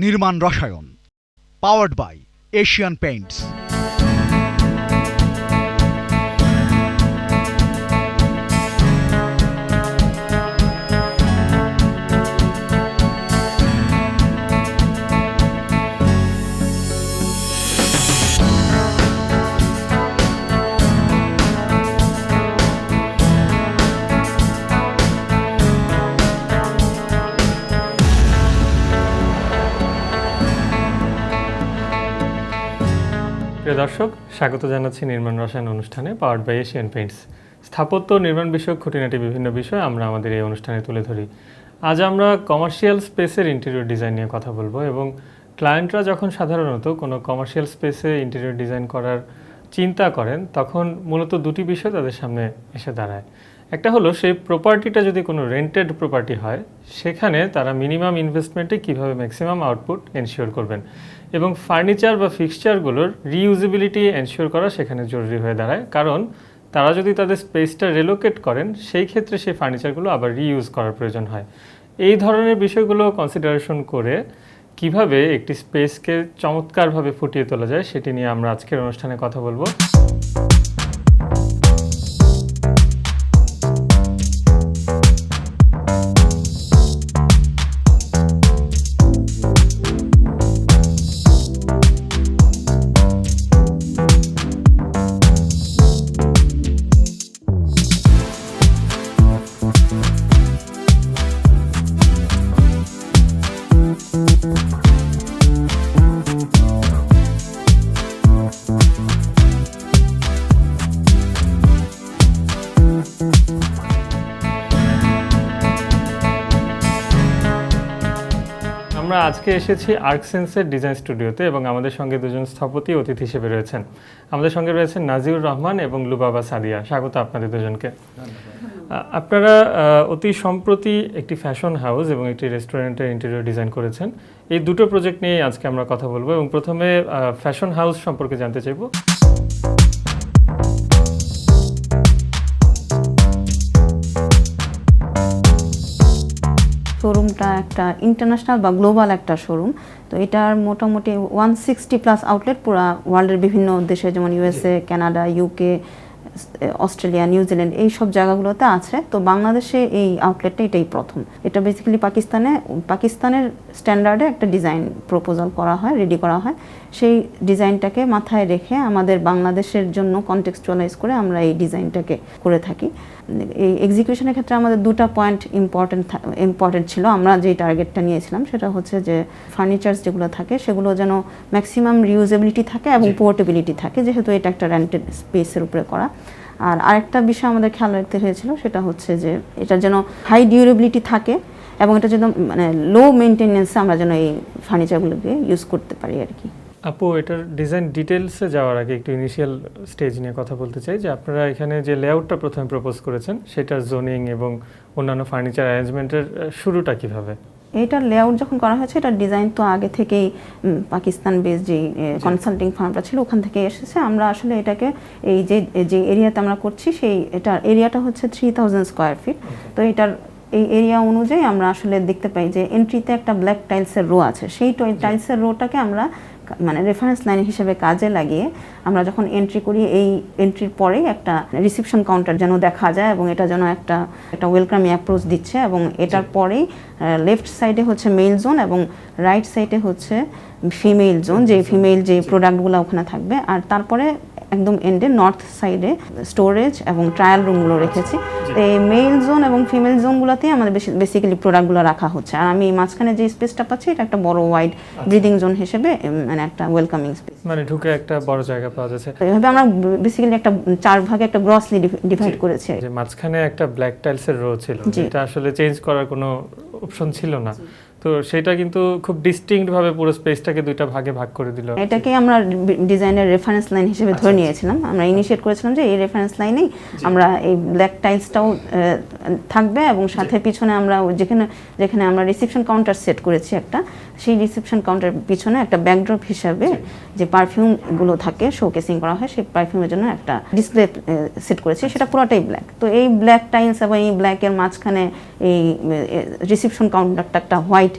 নির্মাণ রসায়ন, powered by Asian Paints. প্রিয় দর্শক, স্বাগত জানাচ্ছি নির্মাণ রসায়ন অনুষ্ঠানে পাওয়ার্ড বাই এশিয়ান পেইন্টস। স্থাপত্য নির্মাণ বিষয়ক খুঁটিনাটি বিভিন্ন বিষয় আমরা আমাদের এই অনুষ্ঠানে তুলে ধরি। আজ আমরা কমার্শিয়াল স্পেসের ইন্টেরিয়র ডিজাইন নিয়ে কথা বলবো এবং ক্লায়েন্টরা যখন সাধারণত কোনো কমার্শিয়াল স্পেসে ইন্টেরিয়র ডিজাইন করার চিন্তা করেন তখন মূলত দুটি বিষয় তাদের সামনে এসে দাঁড়ায়। একটা হলো সেই প্রপার্টিটা যদি কোনো রেন্টেড প্রপার্টি হয় সেখানে তারা মিনিমাম ইনভেস্টমেন্টে কীভাবে ম্যাক্সিমাম আউটপুট এনশিওর করবেন এবং ফার্নিচার বা ফিক্সচারগুলোর রিইউজেবিলিটি এনশিওর করা সেখানে জরুরি হয়ে দাঁড়ায়, কারণ তারা যদি তাদের স্পেসটা রিলোকেট করেন সেই ক্ষেত্রে সেই ফার্নিচারগুলো আবার রিইউজ করার প্রয়োজন হয়। এই ধরনের বিষয়গুলো কনসিডারেশন করে কিভাবে একটি স্পেসকে চমৎকারভাবে ফুটিয়ে তোলা যায় সেটি নিয়ে আমরা আজকের অনুষ্ঠানে কথা বলবো। আমরা আজকে এসেছি আর্কসেন্সের ডিজাইন স্টুডিওতে এবং আমাদের সঙ্গে দুজন স্থপতি অতিথি হিসেবে রয়েছেন। আমাদের সঙ্গে রয়েছেন নাজিউর রহমান এবং লুবাবা সাদিয়া। স্বাগত আপনাদের দুজনকে। আপনারা অতি সম্প্রতি একটি ফ্যাশন হাউস এবং একটি রেস্টুরেন্টের ইন্টেরিয়র ডিজাইন করেছেন। এই দুটো প্রজেক্ট নিয়ে আজকে আমরা কথা বলবো এবং প্রথমে ফ্যাশন হাউস সম্পর্কে জানতে চাইব। শোরুমটা একটা ইন্টারন্যাশনাল বা গ্লোবাল একটা শোরুম, তো এটার মোটামুটি 160+ আউটলেট পুরো ওয়ার্ল্ডের বিভিন্ন দেশে, যেমন USA, Canada, UK, Australia, New Zealand, এই সব জায়গাগুলোতে আছে। তো বাংলাদেশে এই আউটলেটটা এটাই প্রথম। এটা বেসিক্যালি পাকিস্তানের স্ট্যান্ডার্ডে একটা ডিজাইন প্রপোজাল করা হয়, রেডি করা হয়। সেই ডিজাইনটাকে মাথায় রেখে আমাদের বাংলাদেশের জন্য কনটেক্সচুয়ালাইজ করে আমরা এই ডিজাইনটাকে করে থাকি। এই এক্সিকিউশনের ক্ষেত্রে আমাদের দুটো পয়েন্ট ইম্পর্টেন্ট ছিল। আমরা যে টার্গেটটা নিয়েছিলাম সেটা হচ্ছে যে ফার্নিচার্স যেগুলো থাকে সেগুলো যেন ম্যাক্সিমাম রিউজেবিলিটি থাকে এবং পোর্টেবিলিটি থাকে, যেহেতু এটা একটা রেন্টেড স্পেসের উপরে করা। আর আরেকটা বিষয় আমাদের খেয়াল রাখতে হয়েছিল, সেটা হচ্ছে যে এটা যেন হাই ডিউরেবিলিটি থাকে এবং এটা যেন মানে লো মেনটেনেন্সে আমরা যেন এই ফার্নিচারগুলোকে ইউজ করতে পারি আর কি। আপু, এটার ডিজাইন ডিটেলসে যাওয়ার আগে একটু ইনিশিয়াল স্টেজ নিয়ে কথা বলতে চাই যে আপনারা এখানে যে লেআউটটা প্রথমে প্রপোজ করেছেন সেটার জোনিং এবং অন্যান্য ফার্নিচার অ্যারেঞ্জমেন্টের শুরুটা কিভাবে? এইটার লেআউট যখন করা হয়েছে, এটার ডিজাইন তো আগে থেকেই পাকিস্তান বেস যে কনসাল্টিং ফার্মটা ছিল ওখান থেকে এসেছে। আমরা আসলে এটাকে এই যে এরিয়াতে আমরা করছি সেই এটার এরিয়াটা হচ্ছে 3000 স্কোয়ার ফিট। তো এটার এই এরিয়া অনুযায়ী আমরা আসলে দেখতে পাই যে এন্ট্রিতে একটা ব্ল্যাক টাইলসের রো আছে। সেই টাইলসের রোটাকে আমরা মানে রেফারেন্স লাইন হিসেবে কাজে লাগিয়ে আমরা যখন এন্ট্রি করি, এই এন্ট্রির পরেই একটা রিসেপশন কাউন্টার যেন দেখা যায় এবং এটা যেন একটা ওয়েলকামিং অ্যাপ্রোচ দিচ্ছে। এবং এটার পরেই লেফট সাইডে হচ্ছে মেল জোন এবং রাইট সাইডে হচ্ছে ফিমেল জোন, যে ফিমেল যে প্রোডাক্টগুলো ওখানে থাকবে। আর তারপরে একদম এন্ডে নর্থ সাইডে স্টোরেজ এবং ট্রায়াল রুমগুলো রেখেছি। এই মেল জোন এবং ফিমেল জোনগুলোতেই আমাদের বেসিক্যালি প্রোডাক্টগুলো রাখা হচ্ছে। আর আমি মাঝখানে যে স্পেসটা পাচ্ছি এটা একটা বড় ওয়াইড ব্রিদিং জোন হিসেবে, মানে একটা ওয়েলকামিং স্পেস, মানে ঢুকে একটা বড় জায়গা পাওয়া যাচ্ছে। এইভাবে আমরা বেসিক্যালি একটা 4 ভাগে একটা গ্রসলি ডিভাইড করেছি। যে মাঝখানে একটা ব্ল্যাক টাইলসের রো ছিল, এটা আসলে চেঞ্জ করার কোনো অপশন ছিল না, তো সেটা কিন্তু খুব ডিস্টিংক্ট ভাবে পুরো স্পেসটাকে দুইটা ভাগে ভাগ করে দিল। এটাকে আমরা ডিজাইনের রেফারেন্স লাইন হিসেবে ধরে নিয়েছিলাম। আমরা ইনিশিয়েট করেছিলাম যে এই রেফারেন্স লাইনেই আমরা এই ব্ল্যাক টাইলসটাও থাকবে এবং সাথে পিছনে আমরা যেখানে আমরা রিসেপশন কাউন্টার সেট করেছি একটা, সেই রিসেপশন কাউন্টার পিছনে একটা ব্যাকড্রপ হিসাবে যে পারফিউমগুলো থাকে শোকেসিং করা হয়, সেই পারফিউমের জন্য একটা ডিসপ্লে সেট করেছি, সেটা পুরোটাই ব্ল্যাক। তো এই ব্ল্যাক টাইলস এবং এই ব্ল্যাকের মাঝখানে এই রিসেপশন কাউন্টারটা একটা হোয়াইট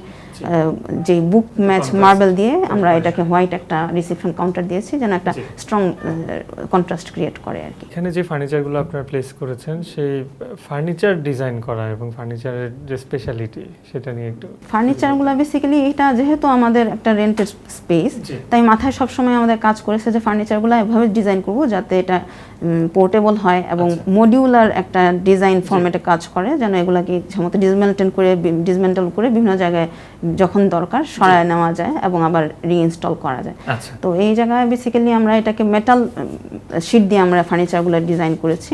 যে বুক ম্যাচ মার্বেল দিয়ে আমরা এটাকে হোয়াইট একটা রিসেপশন কাউন্টার দিয়েছি, যেন একটা স্ট্রং কন্ট্রাস্ট ক্রিয়েট করে আর কি। এখানে যে ফার্নিচারগুলো আপনারা প্লেস করেছেন সেই ফার্নিচার ডিজাইন করা এবং ফার্নিচারের যে স্পেশালিটি সেটা নিয়ে একটু। ফার্নিচারগুলো বেসিক্যালি এটা যেহেতু আমাদের একটা রেন্টেড স্পেস, তাই মাথায় সবসময় আমাদের কাজ করেছে যে ফার্নিচারগুলো এভাবে ডিজাইন করব যাতে এটা পোর্টেবল হয় এবং মডিউলার একটা ডিজাইন ফরম্যাটে কাজ করে, যেন এগুলাকে সমস্ত ডিসমেন্টাল করে বিভিন্ন জায়গায় যখন দরকার সরায় নেওয়া যায় এবং আবার রিইনস্টল করা যায়। তো এই জায়গায় বেসিক্যালি আমরা এটাকে মেটাল শিট দিয়ে আমরা ফার্নিচারগুলো ডিজাইন করেছি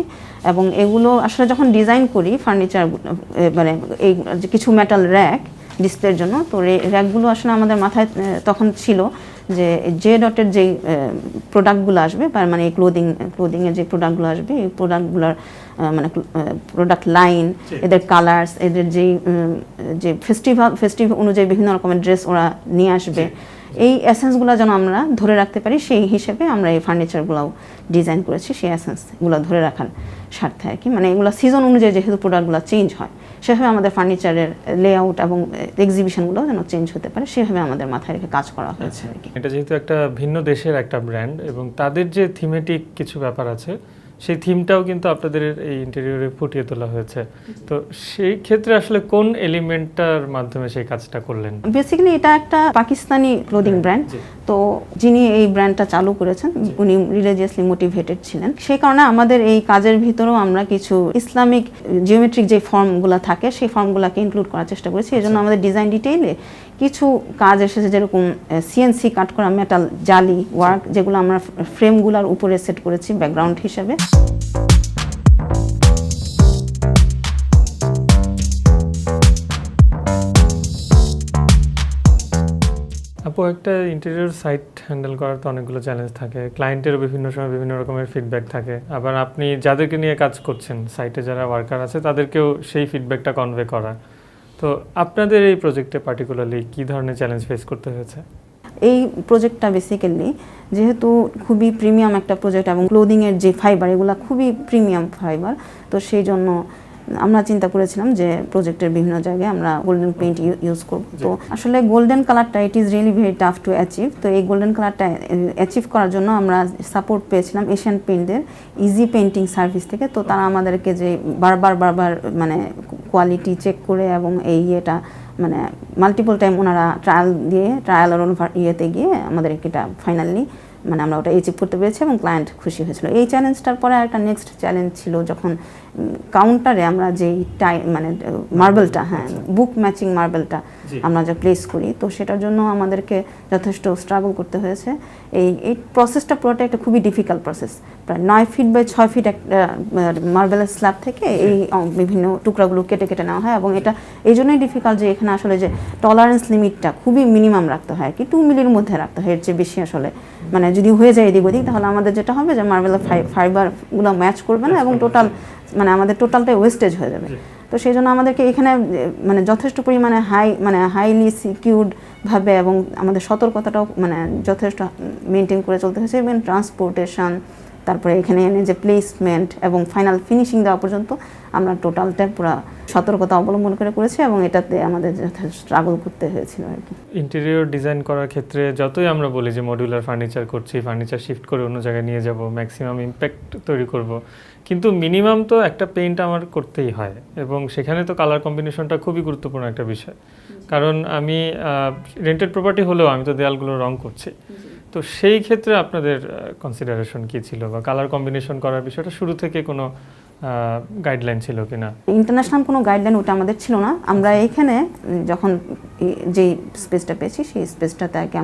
এবং এগুলো আসলে যখন ডিজাইন করি ফার্নিচার মানে এই কিছু মেটাল র্যাক ডিসপ্লের জন্য, তো র্যাকগুলো আসলে আমাদের মাথায় তখন ছিল যে ডটের যেই প্রোডাক্টগুলো আসবে মানে এই ক্লোদিংয়ের যে প্রোডাক্টগুলো আসবে এই প্রোডাক্টগুলোর মানে প্রোডাক্ট লাইন, এদের কালার্স, এদের যে ফেস্টিভ অনুযায়ী বিভিন্ন রকমের ড্রেস ওরা নিয়ে আসবে, এই এসেন্সগুলো যেন আমরা ধরে রাখতে পারি সেই হিসেবে আমরা এই ফার্নিচারগুলোও ডিজাইন করেছি, সেই এসেন্সগুলো ধরে রাখার স্বার্থে আর কি। মানে এগুলো সিজন অনুযায়ী যেহেতু প্রোডাক্টগুলো চেঞ্জ হয়, সেভাবে আমাদের ফার্নিচারের লেআউট এবং এক্সিবিশনগুলো যেন চেঞ্জ হতে পারে সেভাবে আমাদের মাথায় রেখে কাজ করা হয়েছে আর কি। এটা যেহেতু একটা ভিন্ন দেশের একটা ব্র্যান্ড এবং তাদের যে থিমেটিক কিছু ব্যাপার আছে সেই থিমটাও কিন্তু আপনাদের এই ইন্টেরিয়রে ফুটিয়ে তোলা হয়েছে, তো সেই ক্ষেত্রে আসলে কোন এলিমেন্টটার মাধ্যমে সেই কাজটা করলেন? বেসিক্যালি এটা একটা পাকিস্তানি ক্লোদিং ব্র্যান্ড, তো যিনি এই ব্র্যান্ডটা চালু করেছেন উনি রিলিজিয়াসলি মোটিভেটেড ছিলেন, সেই কারণে আমাদের এই কাজের ভিতরেও আমরা কিছু ইসলামিক জিওমেট্রিক যে ফর্মগুলো থাকে সেই ফর্মগুলোকে ইনক্লুড করার চেষ্টা করেছি। এই জন্য আমাদের ডিজাইন ডিটেইলে কিছু কাজ এসেছে, যেরকম সিএনসি কাট করা মেটাল জালি ওয়ার্ক, যেগুলো আমরা ফ্রেমগুলোর উপরে সেট করেছি ব্যাকগ্রাউন্ড হিসেবে। আপু, একটা ইন্টেরিয়র সাইট হ্যান্ডেল করার তো অনেকগুলো চ্যালেঞ্জ থাকে, ক্লায়েন্টেরও বিভিন্ন সময় বিভিন্ন রকমের ফিডব্যাক থাকে, আবার আপনি যাদেরকে নিয়ে কাজ করছেন সাইটে যারা ওয়ার্কার আছে তাদেরকেও সেই ফিডব্যাকটা কনভে করা, তো আপনাদের এই প্রজেক্টে পার্টিকুলারলি কী ধরনের চ্যালেঞ্জ ফেস করতে হয়েছে? এই প্রজেক্টটা বেসিক্যালি যেহেতু খুবই প্রিমিয়াম একটা প্রজেক্ট এবং ক্লোদিংয়ের যে ফাইবার এগুলো খুবই প্রিমিয়াম ফাইবার, তো সেই জন্য আমরা চিন্তা করেছিলাম যে প্রজেক্টের বিভিন্ন জায়গায় আমরা গোল্ডেন পেইন্ট ইউজ করব। তো আসলে গোল্ডেন কালারটা it is really very tough to achieve. তো এই গোল্ডেন কালারটা অ্যাচিভ করার জন্য আমরা সাপোর্ট পেয়েছিলাম এশিয়ান পেইন্টদের ইজি পেইন্টিং সার্ভিস থেকে। তো তারা আমাদেরকে যে বারবার মানে কোয়ালিটি চেক করে এবং এই ইয়েটা মানে মাল্টিপল টাইম ওনারা ট্রায়াল ইয়েতে গিয়ে আমাদেরকে এটা ফাইনালি মানে আমরা ওটা অ্যাচিভ করতে পেরেছি এবং ক্লায়েন্ট খুশি হয়েছিল। এই চ্যালেঞ্জটার পরে একটা নেক্সট চ্যালেঞ্জ ছিল যখন কাউন্টারে আমরা যেই মানে মার্বেলটা, হ্যাঁ বুক ম্যাচিং মার্বেলটা আমরা যা প্লেস করি, তো সেটার জন্য আমাদেরকে যথেষ্ট স্ট্রাগল করতে হয়েছে। এই প্রসেসটা পুরোটা একটা খুবই ডিফিকাল্ট প্রসেস, প্রায় 9 ফিট বাই 6 ফিট একটা মার্বেলের স্ল্যাব থেকে এই বিভিন্ন টুকরাগুলো কেটে কেটে নেওয়া হয় এবং এটা এই জন্যই ডিফিকাল্ট যে এখানে আসলে যে টলারেন্স লিমিটটা খুবই মিনিমাম রাখতে হয়, কি 2 মিলির মধ্যে রাখতে হয়, এর চেয়ে বেশি আসলে মানে যদি হয়ে যায় এদিক ওদিক তাহলে আমাদের যেটা হবে যে মার্বেলের ফাইবারগুলো ম্যাচ করবে না এবং টোটাল মানে আমাদের টোটালটাই ওয়েস্টেজ হয়ে যাবে। তো সেই জন্য আমাদেরকে এখানে মানে যথেষ্ট পরিমাণে হাইলি সিকিউরড ভাবে এবং আমাদের সতর্কতাটাও মানে যথেষ্ট মেনটেন করে চলতে হয়েছে এবং ট্রান্সপোর্টেশন, তারপরে এখানে এনে যে প্লেসমেন্ট এবং ফাইনাল ফিনিশিং দেওয়া পর্যন্ত আমরা টোটালটা পুরো সতর্কতা অবলম্বন করে করেছি এবং এটাতে আমাদের যথেষ্ট স্ট্রাগল করতে হয়েছিল আর কি। ইন্টেরিয়র ডিজাইন করার ক্ষেত্রে যতই আমরা বলি যে মডিউলার ফার্নিচার করছি, ফার্নিচার শিফট করে অন্য জায়গায় নিয়ে যাব, ম্যাক্সিমাম ইম্প্যাক্ট তৈরি করব, কিন্তু মিনিমাম তো একটা পেইন্ট আমার করতেই হয় এবং সেখানে তো কালার কম্বিনেশনটা খুবই গুরুত্বপূর্ণ একটা বিষয়, কারণ আমি রেন্টেড প্রপার্টি হলেও আমি তো দেয়ালগুলো রং করছি, তো সেই ক্ষেত্রে আপনাদের কনসিডারেশন কি ছিল বা কালার কম্বিনেশন করার বিষয়টা শুরু থেকে কোনো গাইডলাইন ছিল কিনা? ইন্টারন্যাশনাল কোনো গাইডলাইন ওটা আমাদের ছিল না। আমরা এখানে যখন যেই স্পেসটা পেয়েছি সেই স্পেসটাতে আর কি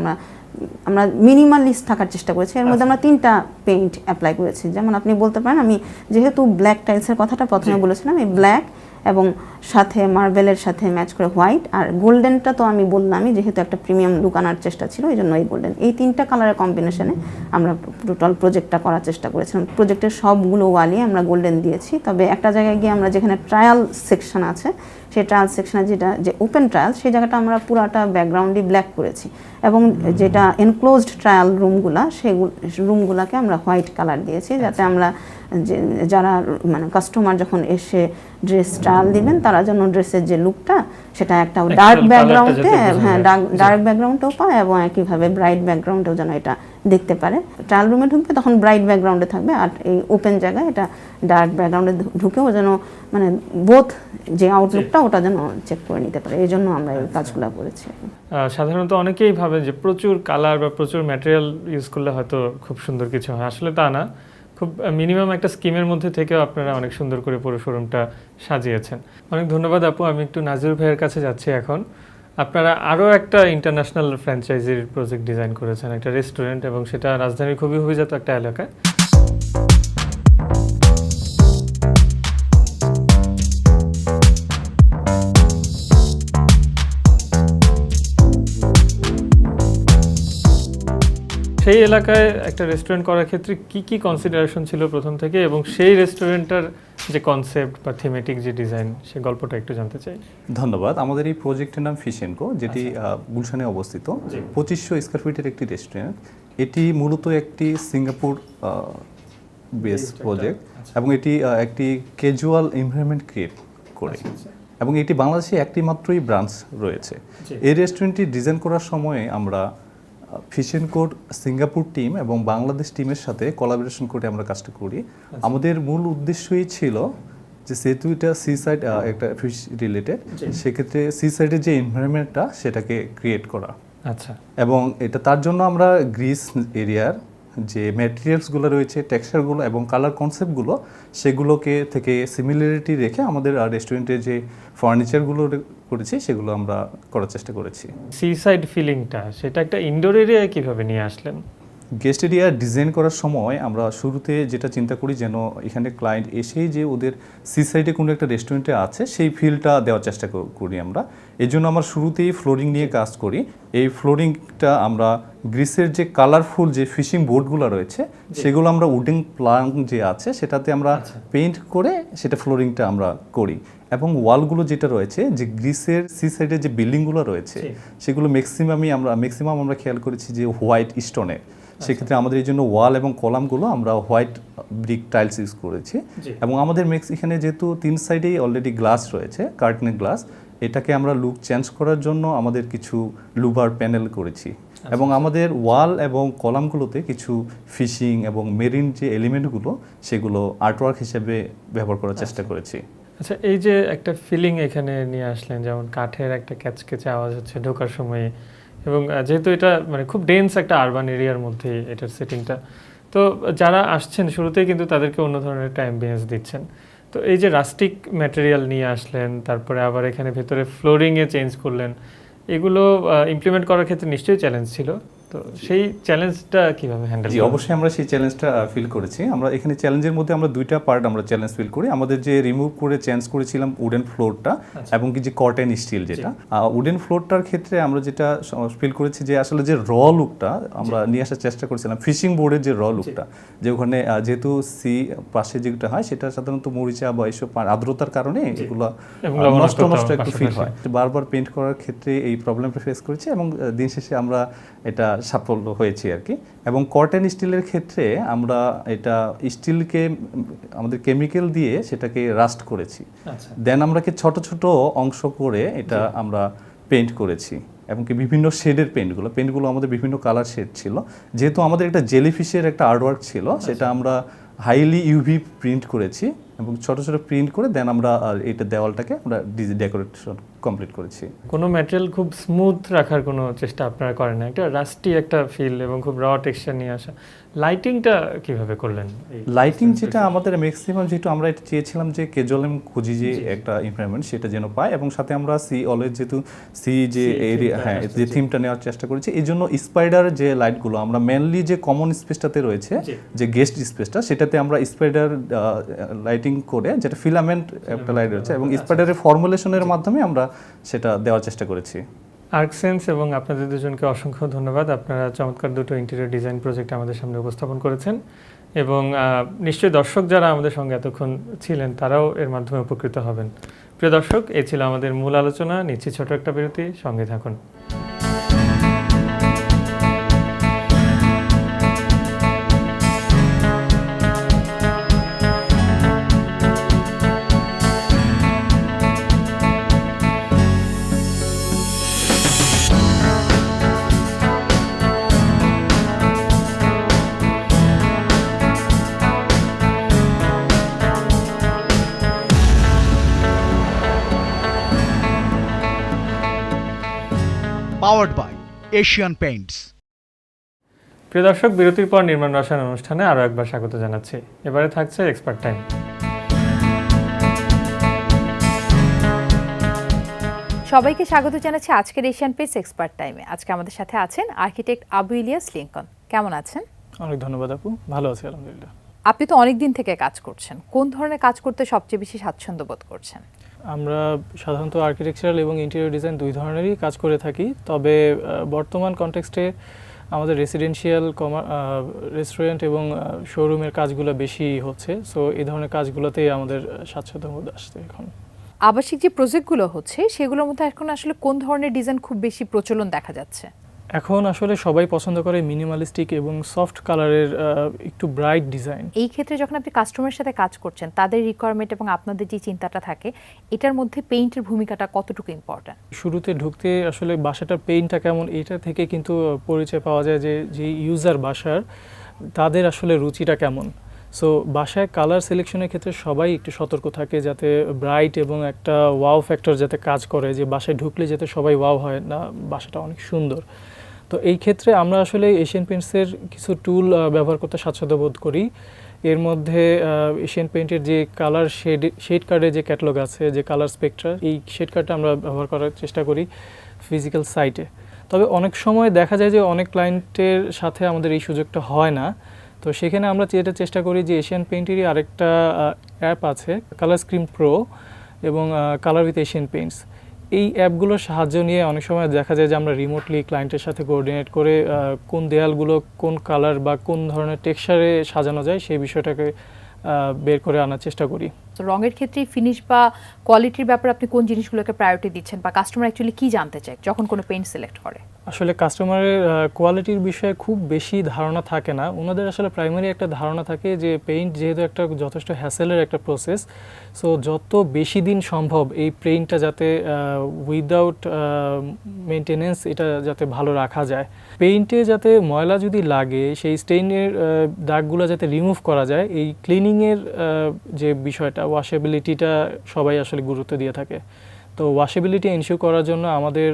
আমরা মিনিমালিস্ট থাকার চেষ্টা করেছি। এর মধ্যে আমরা 3টা পেইন্ট অ্যাপ্লাই করেছি, যেমন আপনি বলতে পারেন আমি যেহেতু ব্ল্যাক টাইলসের কথাটা প্রথমে বলেছিলাম, এই ব্ল্যাক এবং সাথে মার্বেলের সাথে ম্যাচ করে হোয়াইট আর গোল্ডেনটা তো আমি বললামই যেহেতু একটা প্রিমিয়াম লুক আনার চেষ্টা ছিল এই জন্য এই গোল্ডেন, এই 3টা কালারের কম্বিনেশনে আমরা টোটাল প্রজেক্টটা করার চেষ্টা করেছিলাম। প্রজেক্টের সবগুলো ওয়ালই আমরা গোল্ডেন দিয়েছি, তবে একটা জায়গায় গিয়ে আমরা যেখানে ট্রায়াল সেকশন আছে সেই ট্রায়াল সেকশনে যে ওপেন ট্রায়াল সেই জায়গাটা আমরা পুরাটা ব্যাকগ্রাউন্ডই ব্ল্যাক করেছি এবং যেটা এনক্লোজড ট্রায়াল রুমগুলা সেই রুমগুলাকে আমরা হোয়াইট কালার দিয়েছি, যাতে আমরা যারা মানে কাস্টমার যখন এসে ড্রেস ট্রায়াল দিবেন তারা যেন ড্রেসের যে লুকটা সেটা একটা Actual ডার্ক colourটা ব্যাকগ্রাউন্ডে, যাতে বোঝা হ্যাঁ যায়। ডার্ক ব্যাকগ্রাউন্ডেও পায় এবং একইভাবে ব্রাইট ব্যাকগ্রাউন্ডেও যেন এটা দেখতে পারে। ট্রায়াল রুমে ঢুকবে তখন ব্রাইট ব্যাকগ্রাউন্ডে থাকবে, আর এই ওপেন জায়গায় এটা ডার্ক ব্যাকগ্রাউন্ডে ঢুকেও যেন মানে বোথ যে আউটলুকটা ওটা যেন চেক করে নিতে পারে, এই জন্য আমরা এই কাজগুলো করেছি। সাধারণত অনেকেই ভাবে যে প্রচুর কালার বা প্রচুর ম্যাটেরিয়াল ইউজ করলে হয়তো খুব সুন্দর কিছু হয়, আসলে তা না। খুব মিনিমাম একটা স্কিমের মধ্যে থেকেও আপনারা অনেক সুন্দর করে পুরো শোরুমটা সাজিয়েছেন। অনেক ধন্যবাদ আপু। আমি একটু নাজির ভাইয়ের কাছে যাচ্ছি এখন। আপনারা আরও একটা ইন্টারন্যাশনাল ফ্র্যাঞ্চাইজির প্রজেক্ট ডিজাইন করেছেন, একটা রেস্টুরেন্ট, এবং সেটা রাজধানীর খুবই অভিজাত একটা এলাকায়। সেই এলাকায় একটা রেস্টুরেন্ট করার ক্ষেত্রে কি কি কনসিডারেশন ছিল প্রথম থেকে, এবং সেই রেস্টুরেন্টটার যে কনসেপ্ট বা থিমেটিক যে ডিজাইন, সেই গল্পটা একটু জানতে চাই। ধন্যবাদ। আমাদের এই প্রজেক্টের নাম ফিশেনকো, যেটি গুলশানে অবস্থিত। 2500 স্কোয়ার ফিটের একটি রেস্টুরেন্ট। এটি মূলত একটি সিঙ্গাপুর বেস প্রজেক্ট, এবং এটি একটি ক্যাজুয়াল এনভায়রনমেন্ট ক্রিয়েট করে, এবং এটি বাংলাদেশে একটি মাত্রই ব্রাঞ্চ রয়েছে। এই রেস্টুরেন্টটি ডিজাইন করার সময় আমরা ফিশেনকোর সিঙ্গাপুর টিম এবং বাংলাদেশ টিমের সাথে কোলাবোরেশন করে আমরা কাজটা করি। আমাদের মূল উদ্দেশ্যই ছিল যে যেহেতু এটা সি সাইড একটা ফিশ রিলেটেড, সেক্ষেত্রে সি সাইডের যে এনভায়রনমেন্টটা সেটাকে ক্রিয়েট করা। আচ্ছা। এবং এটা তার জন্য আমরা গ্রিস এরিয়ার যে ম্যাটেরিয়ালসগুলো রয়েছে, টেক্সচারগুলো এবং কালার কনসেপ্টগুলো, সেগুলোকে থেকে সিমিলারিটি রেখে আমাদের রেস্টুরেন্টের যে ফার্নিচারগুলো করেছি সেগুলো আমরা করার চেষ্টা করেছি। সি সাইড ফিলিংটা সেটা একটা ইনডোর এরিয়ায় কিভাবে নিয়ে আসলেন? গেস্ট এরিয়া ডিজাইন করার সময় আমরা শুরুতে যেটা চিন্তা করি যেন এখানে ক্লায়েন্ট এসেই যে ওদের সি সাইডে কোনো একটা রেস্টুরেন্টে আছে সেই ফিলটা দেওয়ার চেষ্টা করি আমরা। এই জন্য আমরা শুরুতেই ফ্লোরিং নিয়ে কাজ করি। এই ফ্লোরিংটা আমরা গ্রিসের যে কালারফুল যে ফিশিং বোর্ডগুলো রয়েছে সেগুলো আমরা উডেন প্লাঙ্ক যে আছে সেটাতে আমরা পেইন্ট করে সেটা ফ্লোরিংটা আমরা করি। এবং ওয়ালগুলো যেটা রয়েছে যে গ্রিসের সি সাইডে যে বিল্ডিংগুলো রয়েছে সেগুলো ম্যাক্সিমাম আমরা খেয়াল করেছি যে হোয়াইট স্টোনে। সেক্ষেত্রে আমাদের এই জন্য ওয়াল এবং কলামগুলো আমরা হোয়াইট ব্রিক টাইলস ইউজ করেছি। এবং আমাদের এখানে যেহেতু 3 সাইডেই অলরেডি গ্লাস রয়েছে, কার্টেনের গ্লাস, এটাকে আমরা লুক চেঞ্জ করার জন্য আমাদের কিছু লুভার প্যানেল করেছি। এবং আমাদের ওয়াল এবং কলামগুলোতে কিছু ফিশিং এবং মেরিন যে এলিমেন্টগুলো সেগুলো আর্টওয়ার্ক হিসেবে ব্যবহার করার চেষ্টা করেছি। আচ্ছা, এই যে একটা ফিলিং এখানে নিয়ে আসলেন, যেমন কাঠের একটা ক্যাচকেচে আওয়াজ হচ্ছে ঢোকার সময়, এবং যেহেতু এটা মানে খুব ডেন্স একটা আরবান এরিয়ার মধ্যে এটার সেটিংটা, তো যারা আসছেন শুরুতেই কিন্তু তাদেরকে অন্য ধরনের একটা অ্যাম্বিয়েন্স দিচ্ছেন। তো এই যে রাস্টিক ম্যাটেরিয়াল নিয়ে আসলেন, তারপরে আবার এখানে ভেতরে ফ্লোরিংয়ে চেঞ্জ করলেন, এগুলো ইমপ্লিমেন্ট করার ক্ষেত্রে নিশ্চয়ই চ্যালেঞ্জ ছিল। তো সেই চ্যালেঞ্জটা কিভাবে হ্যান্ডেল? জি, অবশ্যই আমরা সেই চ্যালেঞ্জটা ফিল করেছি। আমরা এখানে চ্যালেঞ্জের মধ্যে আমরা দুইটা পার্ট আমরা চ্যালেঞ্জ ফিল করি। আমাদের যে রিমুভ করে চেঞ্জ করেছিলাম উডেন ফ্লোরটা এবং কি যে কর্টেন স্টিল যেটা, উডেন ফ্লোরটার ক্ষেত্রে আমরা যেটা ফিল করেছি যে আসলে যে র লুকটা আমরা নিয়ে আসার চেষ্টা করেছিলাম, ফিশিং বোর্ডের যে র লুকটা, যে ওখানে যেহেতু সি পাশে যেটা হয় সেটা সাধারণত মরিচা বা এসব আর্দ্রতার কারণে এগুলো নষ্ট একটু ফিল হয়। বারবার পেইন্ট করার ক্ষেত্রে এই প্রবলেমটা ফেস করেছি এবং দিন শেষে আমরা এটা সাফল্য হয়েছে আর কি। এবং কর্টেন স্টিলের ক্ষেত্রে আমরা এটা স্টিলকে আমাদের কেমিক্যাল দিয়ে সেটাকে রাস্ট করেছি, দেন আমরা কি ছোট ছোট অংশ করে এটা আমরা পেইন্ট করেছি। এবং কি বিভিন্ন শেডের পেইন্টগুলো আমাদের বিভিন্ন কালার শেড ছিল। যেহেতু আমাদের একটা জেলিফিশের একটা আর্টওয়ার্ক ছিল, সেটা আমরা হাইলি ইউভি প্রিন্ট করেছি এবং ছোট ছোট প্রিন্ট করে দেন আমরা এটা দেওয়ালটাকে আমরা ডেকোরেশন কমপ্লিট করেছি। কোনো ম্যাটেরিয়াল খুব স্মুথ রাখার কোনো চেষ্টা আপনারা করেন না, একটা রাস্টি একটা ফিল এবং খুব র টেক্সচার নিয়ে আসা। লাইটিংটা কিভাবে করলেন? লাইটিং যেটা আমাদের ম্যাক্সিমাম, যেহেতু আমরা এটা চেয়েছিলাম যে ক্যাজুয়াল খুঁজি যে একটা এনভায়রনমেন্ট সেটা যেন পায়, এবং সাথে আমরা যেহেতু যে এরিয়া, হ্যাঁ, যে থিমটা নেওয়ার চেষ্টা করেছি। এই জন্য স্পাইডার যে লাইটগুলো আমরা মেনলি যে কমন স্পেসটাতে রয়েছে যে গেস্ট স্পেসটা, সেটাতে আমরা স্পাইডার লাইটিং করে যেটা ফিলামেন্ট একটা লাইট রয়েছে এবং স্পাইডারের ফর্মুলেশনের মাধ্যমে আমরা সেটা দেওয়ার চেষ্টা করেছি। আর্কসেন্স এবং আপনাদের দুজনকে অসংখ্য ধন্যবাদ। আপনারা চমৎকার দুটো ইন্টেরিয়র ডিজাইন প্রজেক্ট আমাদের সামনে উপস্থাপন করেছেন, এবং নিশ্চয়ই দর্শক যারা আমাদের সঙ্গে এতক্ষণ ছিলেন তারাও এর মাধ্যমে উপকৃত হবেন। প্রিয় দর্শক, এই ছিল আমাদের মূল আলোচনা। নিচ্ছি ছোট একটা বিরতি, সঙ্গে থাকুন। Asian Paints. প্রিয় দর্শক, বিরতির পর নির্মাণ রসায়ন অনুষ্ঠানে আরও একবার স্বাগত জানাচ্ছি। এবারে থাকছে এক্সপার্ট টাইম। সবাইকে স্বাগত জানাচ্ছি আজকের এশিয়ান পেইন্টস এক্সপার্ট টাইমে। আজকে আমাদের সাথে আছেন আর্কিটেক্ট আবু ইলিয়াস লিংকন। কেমন আছেন? অনেক ধন্যবাদ আপু, ভালো আছি আলহামদুলিল্লাহ। আপনি তো অনেক দিন থেকে কাজ করছেন, কোন ধরনের কাজ করতে সবচেয়ে বেশি স্বাচ্ছন্দ্য বোধ করছেন? আমরা সাধারণত আর্কিটেকচারাল এবং ইন্টেরিয়র ডিজাইন দুই ধরনেরই কাজ করে থাকি, তবে বর্তমান কনটেক্সটে আমাদের রেসিডেন্সিয়াল রেস্টুরেন্ট এবং শোরুমের কাজগুলো বেশি হচ্ছে। সো এই ধরনের কাজগুলোতেই আমাদের স্বাচ্ছন্দ্য বোধ আসছে এখন। আবাসিক যে প্রজেক্টগুলো হচ্ছে সেগুলোর মধ্যে এখন আসলে কোন ধরনের ডিজাইন খুব বেশি প্রচলন দেখা যাচ্ছে? এখন আসলে সবাই পছন্দ করে মিনিমালিস্টিক এবং সফট কালারের একটু ব্রাইট ডিজাইন। এই ক্ষেত্রে যখন আপনি কাস্টমারের সাথে কাজ করছেন, তাদের রিকোয়ারমেন্ট এবং আপনাদের যে চিন্তাটা থাকে, এটার মধ্যে পেইন্টের ভূমিকাটা কতটুকু ইম্পর্ট্যান্ট? শুরুতে ঢুকতে আসলে বাসাটার পেইন্টটা কেমন এটা থেকে কিন্তু পরিচয় পাওয়া যায় যে ইউজার বাসার তাদের আসলে রুচিটা কেমন। সো বাসায় কালার সিলেকশনের ক্ষেত্রে সবাই একটু সতর্ক থাকে যাতে ব্রাইট এবং একটা ওয়াও ফ্যাক্টর যাতে কাজ করে, যে বাসায় ঢুকলে যাতে সবাই ওয়াও হয় না, বাসাটা অনেক সুন্দর। তো এই ক্ষেত্রে আমরা আসলে এশিয়ান পেইন্টসের কিছু টুল ব্যবহার করতে স্বাচ্ছন্দ্য বোধ করি। এর মধ্যে এশিয়ান পেইন্টের যে কালার শেড কার্ডের যে ক্যাটালগ আছে, যে কালার স্পেকট্রা, এই শেড কার্ডটা আমরা ব্যবহার করার চেষ্টা করি ফিজিক্যাল সাইটে। তবে অনেক সময় দেখা যায় যে অনেক ক্লায়েন্টের সাথে আমাদের এই সুযোগটা হয় না। তো সেখানে আমরা যেটা চেষ্টা করি যে এশিয়ান পেইন্টেরই আরেকটা অ্যাপ আছে, কালার স্ক্রিন প্রো এবং কালার উইথ এশিয়ান পেইন্টস। এই অ্যাপগুলোর সাহায্য নিয়ে অনেক সময় দেখা যায় যে আমরা রিমোটলি ক্লায়েন্টের সাথে কোঅর্ডিনেট করে কোন দেয়ালগুলো কোন কালার বা কোন ধরনের টেক্সচারে সাজানো যায় সেই বিষয়টাকে বের করে আনার চেষ্টা করি। তো রঙের ক্ষেত্রে ফিনিশ বা কোয়ালিটির ব্যাপারে আপনি কোন জিনিসগুলোকে প্রায়োরিটি দিচ্ছেন, বা কাস্টমার অ্যাকচুয়ালি কি জানতে চায় যখন কোনো পেইন্ট সিলেক্ট করে? আসলে কাস্টমারের কোয়ালিটির বিষয়ে খুব বেশি ধারণা থাকে না। ওনাদের আসলে প্রাইমারি একটা ধারণা থাকে যে পেইন্ট যেহেতু একটা যথেষ্ট হ্যাসেলের একটা প্রসেস, সো যত বেশি দিন সম্ভব এই পেইন্টটা যাতে উইদাউট মেনটেনেন্স এটা যাতে ভালো রাখা যায়। পেইন্টে যাতে ময়লা যদি লাগে সেই স্টেইনের দাগগুলো যাতে রিমুভ করা যায়, এই ক্লিনিংয়ের যে বিষয়টা, ওয়াশেবিলিটিটা সবাই আসলে গুরুত্ব দিয়ে থাকে। তো ওয়াশেবিলিটি এনশিওর করার জন্য আমাদের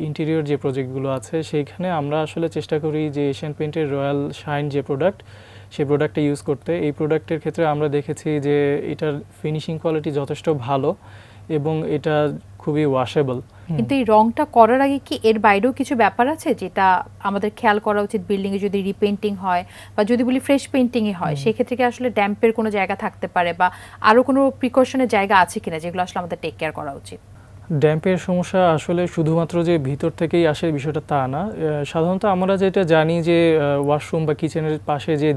ইন্টেরিয়র যে প্রজেক্টগুলো আছে সেইখানে আমরা আসলে চেষ্টা করি যে এশিয়ান পেইন্টের রয়্যাল শাইন যে প্রোডাক্ট, সেই প্রোডাক্টটা ইউজ করতে। এই প্রোডাক্টের ক্ষেত্রে আমরা দেখেছি যে এটার ফিনিশিং কোয়ালিটি যথেষ্ট ভালো এবং এটা খুবই ওয়াশেবল। কিন্তু এই রংটা করার আগে কি এর বাইরেও কিছু ব্যাপার আছে যেটা আমাদের খেয়াল করা উচিত? বিল্ডিংয়ে যদি রিপেইন্টিং হয় বা যদি বলি ফ্রেশ পেইন্টিংয়ে হয়, সেক্ষেত্রে কি আসলে ড্যাম্পের কোনো জায়গা থাকতে পারে বা আরও কোনো প্রিকশনের জায়গা আছে কিনা যেগুলো আসলে আমাদের টেক কেয়ার করা উচিত? ড্যাম্পের সমস্যা আসলে শুধুমাত্র যে ভিতর থেকেই আসে বিষয়টা তা না। সাধারণত আমরা যেটা জানি যে ওয়াশরুম বা কিচেনের পাশে যে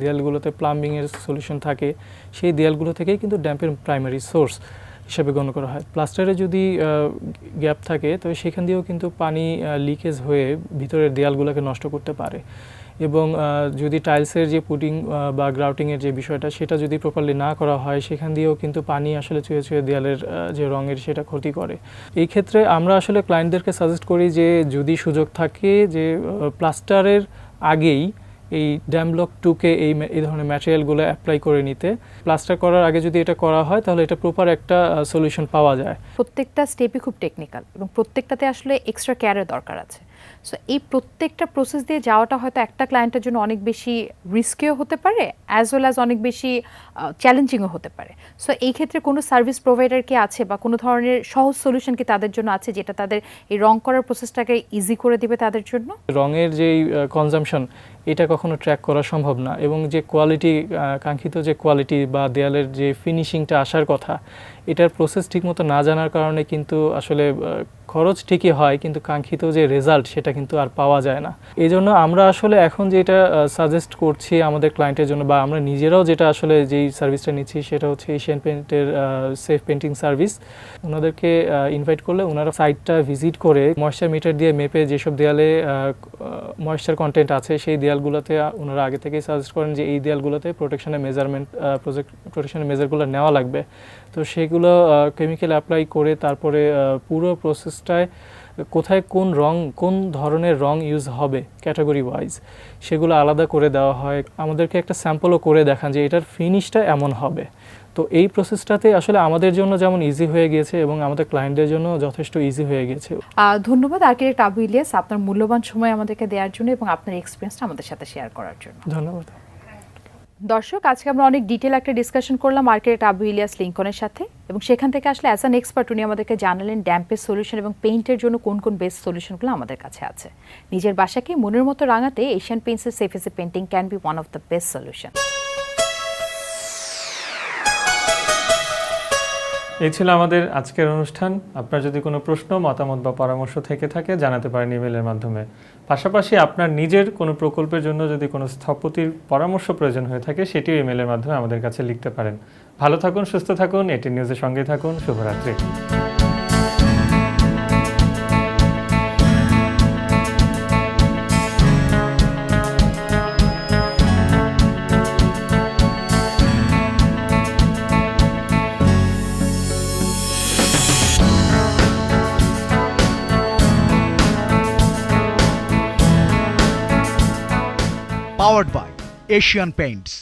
দেয়ালগুলোতে প্লাম্বিংয়ের সলিউশন থাকে, সেই দেয়ালগুলো থেকেই কিন্তু ড্যাম্পের প্রাইমারি সোর্স হিসেবে গণ্য করা হয়। প্লাস্টারে যদি গ্যাপ থাকে তবে সেখান দিয়েও কিন্তু পানি লিকেজ হয়ে ভিতরের দেয়ালগুলোকে নষ্ট করতে পারে। এবং যদি টাইলসের যে পুটিং বা গ্রাউটিংয়ের যে বিষয়টা সেটা যদি প্রপারলি না করা হয়, সেখান দিয়েও কিন্তু পানি আসলে ছুঁয়ে ছুঁয়ে দেয়ালের যে রঙের সেটা ক্ষতি করে। এই ক্ষেত্রে আমরা আসলে ক্লায়েন্টদেরকে সাজেস্ট করি যে যদি সুযোগ থাকে যে প্লাস্টারের আগেই এই ড্যামব্লক 2কে এই ধরনের ম্যাটেরিয়ালগুলো অ্যাপ্লাই করে নিতে। প্লাস্টার করার আগে যদি এটা করা হয় তাহলে এটা প্রপার একটা সলিউশন পাওয়া যায়। প্রত্যেকটা স্টেপই খুব টেকনিক্যাল এবং প্রত্যেকটাতে আসলে এক্সট্রা কেয়ারের দরকার আছে। সো এই প্রত্যেকটা প্রসেস দিয়ে যাওয়াটা হয়তো একটা ক্লায়েন্টের জন্য অনেক বেশি রিস্কিও হতে পারে, অ্যাজ ওয়েল অ্যাজ অনেক বেশি চ্যালেঞ্জিংও হতে পারে। সো এই ক্ষেত্রে কোনো সার্ভিস প্রোভাইডার কি আছে বা কোনো ধরনের সহজ সলিউশন কি তাদের জন্য আছে যেটা তাদের এই রং করার প্রসেসটাকে ইজি করে দিবে তাদের জন্য? রঙের যেই কনজাম্পশন এটা কখনো ট্র্যাক করা সম্ভব না, এবং যে কোয়ালিটি, কাঙ্ক্ষিত যে কোয়ালিটি বা দেয়ালের যে ফিনিশিংটা আসার কথা, এটার প্রসেস ঠিকমতো না জানার কারণে কিন্তু আসলে খরচ ঠিকই হয় কিন্তু কাঙ্ক্ষিত যে রেজাল্ট সেটা কিন্তু আর পাওয়া যায় না। এই জন্য আমরা আসলে এখন যেটা সাজেস্ট করছি আমাদের ক্লায়েন্টের জন্য বা আমরা নিজেরাও যেটা আসলে যেই সার্ভিসটা নিচ্ছি সেটা হচ্ছে এশিয়ান পেইন্টের সেফ পেইন্টিং সার্ভিস। ওনাদেরকে ইনভাইট করলে ওনারা সাইটটা ভিজিট করে ময়েশ্চার মিটার দিয়ে মেপে যেসব দেয়ালে ময়েশ্চার কন্টেন্ট আছে সেই দেয়ালগুলোতে ওনারা আগে থেকেই সাজেস্ট করেন যে এই দেয়ালগুলোতে প্রোটেকশনের মেজারগুলো নেওয়া লাগবে। তো সেগুলো কেমিক্যাল অ্যাপ্লাই করে তারপরে পুরো প্রসেসটায় কোথায় কোন ধরনের রং ইউজ হবে ক্যাটাগরি ওয়াইজ সেগুলো আলাদা করে দেওয়া হয়। আমাদেরকে একটা স্যাম্পলও করে দেখান যে এটার ফিনিশটা এমন হবে। তো এই প্রসেসটাতে আসলে আমাদের জন্য যেমন ইজি হয়ে গিয়েছে এবং আমাদের ক্লায়েন্টদের জন্য যথেষ্ট ইজি হয়ে গেছে। ধন্যবাদ আর্কিটেক্ট আবু ইলিয়াস আপনার মূল্যবান সময় আমাদেরকে দেওয়ার জন্য এবং আপনার এক্সপিরিয়েন্সটা আমাদের সাথে শেয়ার করার জন্য। ধন্যবাদ। দর্শক, আজকে আমরা অনেক ডিটেল একটা ডিসকাশন করলাম আর্কিটেক্ট আবু ইলিয়াস লিংকনের সাথে, এবং সেখান থেকে আসলে অ্যাজ অ্যান এক্সপার্ট উনি আমাদেরকে জানালেন ড্যাম্পের সলিউশন এবং পেইন্টের জন্য কোন কোন বেস্ট সলিউশনগুলো আমাদের কাছে আছে। নিজের বাসাকে মনের মতো রাঙাতে এশিয়ান পেইন্টসের সেফএসি painting can be one of the best solution. এই ছিল আমাদের আজকের অনুষ্ঠান। আপনার যদি কোনো প্রশ্ন, মতামত বা পরামর্শ থেকে থাকে জানাতে পারেন ইমেলের মাধ্যমে। পাশাপাশি আপনার নিজের কোনো প্রকল্পের জন্য যদি কোনো স্থপতির পরামর্শ প্রয়োজন হয়ে থাকে সেটিও ইমেলের মাধ্যমে আমাদের কাছে লিখতে পারেন। ভালো থাকুন, সুস্থ থাকুন, এটি নিউজের সঙ্গে থাকুন। শুভরাত্রি। Powered by Asian Paints.